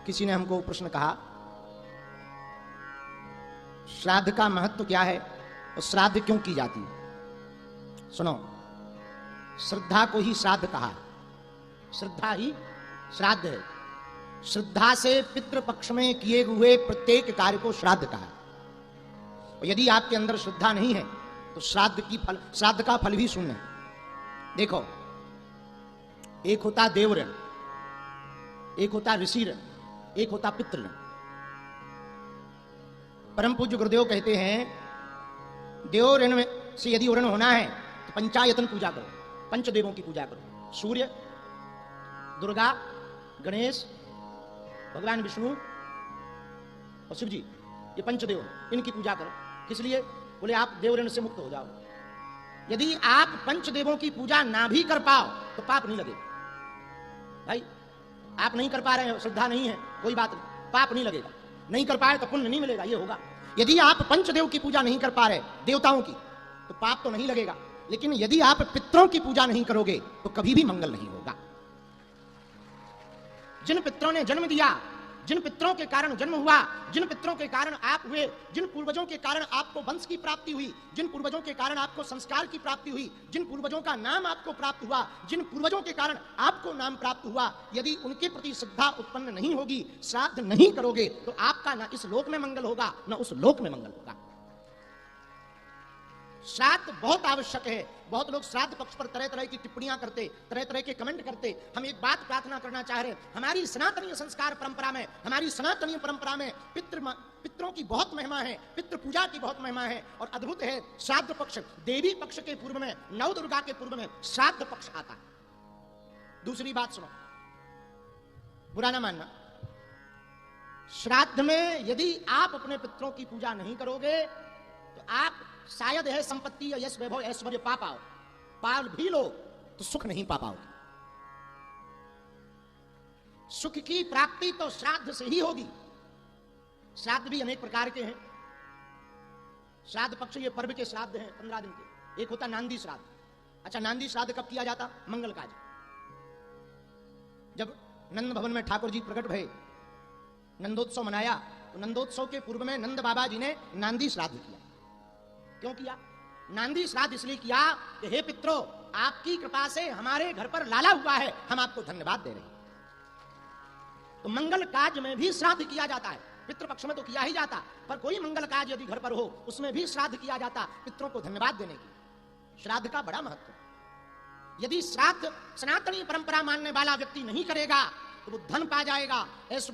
किसी ने हमको प्रश्न कहा, श्राद्ध का महत्व क्या है और श्राद्ध क्यों की जाती है? सुनो, श्रद्धा को ही श्राद्ध कहा, श्रद्धा ही श्राद्ध है। श्रद्धा से पितृपक्ष में किए हुए प्रत्येक कार्य को श्राद्ध कहा। और यदि आपके अंदर श्रद्धा नहीं है तो श्राद्ध का फल भी शून्य है। देखो, एक होता देव ऋण, एक होता ऋषि ऋण, एक होता पितृ ऋण। परम पूज्य गुरुदेव कहते हैं, देव ऋण में से यदि ऋण होना है तो पंचायतन पूजा करो, पंचदेवों की पूजा करो। सूर्य, दुर्गा, गणेश, भगवान विष्णु और शिव जी, ये पंचदेव, इनकी पूजा करो। किस लिए? बोले आप देव ऋण से मुक्त हो जाओ। यदि आप पंचदेवों की पूजा ना भी कर पाओ तो पाप नहीं लगेगा। भाई, आप नहीं कर पा रहे हो, श्रद्धा नहीं है, कोई बात नहीं, पाप नहीं लगेगा। नहीं कर पाए तो पुण्य नहीं मिलेगा, ये होगा। यदि आप पंचदेव की पूजा नहीं कर पा रहे, देवताओं की, तो पाप तो नहीं लगेगा। लेकिन यदि आप पितरों की पूजा नहीं करोगे तो कभी भी मंगल नहीं होगा। जिन पितरों ने जन्म दिया, जिन पितरों के कारण जन्म हुआ, जिन पितरों के कारण आप हुए, जिन पूर्वजों के कारण आपको वंश की प्राप्ति हुई, जिन पूर्वजों के कारण आपको संस्कार की प्राप्ति हुई, जिन पूर्वजों का नाम आपको प्राप्त हुआ, जिन पूर्वजों के कारण आपको नाम प्राप्त हुआ, यदि उनके प्रति श्रद्धा उत्पन्न नहीं होगी, श्राद्ध नहीं करोगे, तो आपका ना इस लोक में मंगल होगा ना उस लोक में मंगल होगा। श्राद्ध बहुत आवश्यक है। बहुत लोग श्राद्ध पक्ष पर तरह तरह की टिप्पणियां करते, तरह तरह के कमेंट करते। हम एक बात प्रार्थना करना चाह रहे हैं, हमारी सनातनीय संस्कार परंपरा में, हमारी सनातनीय परंपरा में पितरों की बहुत महिमा है, पितृ पूजा की बहुत महिमा है। और अद्भुत है, श्राद्ध पक्ष, देवी पक्ष के पूर्व में, नव दुर्गा के पूर्व में श्राद्ध पक्ष आता है। दूसरी बात सुनो, बुरा ना मानना, श्राद्ध में यदि आप अपने पितरों की पूजा नहीं करोगे तो आप शायद है संपत्ति, यश, वैभव, ऐश्वर्य पा पाओ, पाल भी लो तो सुख नहीं पा पाओगे। सुख की प्राप्ति तो श्राद्ध से ही होगी। श्राद्ध भी अनेक प्रकार के हैं। श्राद्ध पक्ष ये पर्व के श्राद्ध हैं 15 दिन के। एक होता नांदी श्राद्ध। अच्छा, नांदी श्राद्ध कब किया जाता? मंगल काज। जब नंद भवन में ठाकुर जी प्रकट भये, नंदोत्सव मनाया, तो नंदोत्सव के पूर्व में नंद बाबा जी ने नांदी श्राद्ध किया। क्यों किया? नांदी श्राद्ध इसलिए किया कि हे पितरों, आपकी कृपा से हमारे घर पर लाला हुआ है, हम आपको धन्यवाद दे रहे हैं। तो मंगल काज में भी श्राद्ध किया जाता है। पितृपक्ष में तो किया ही जाता, पर कोई मंगल काज यदि घर पर हो उसमें भी श्राद्ध किया जाता, पितरों को धन्यवाद देने की। श्राद्ध का बड़ा महत्व है। यदि श्राद्ध सनातनी परंपरा मानने वाला व्यक्ति नहीं करेगा तो वो धन पा जाएगा, ऐश्वर्य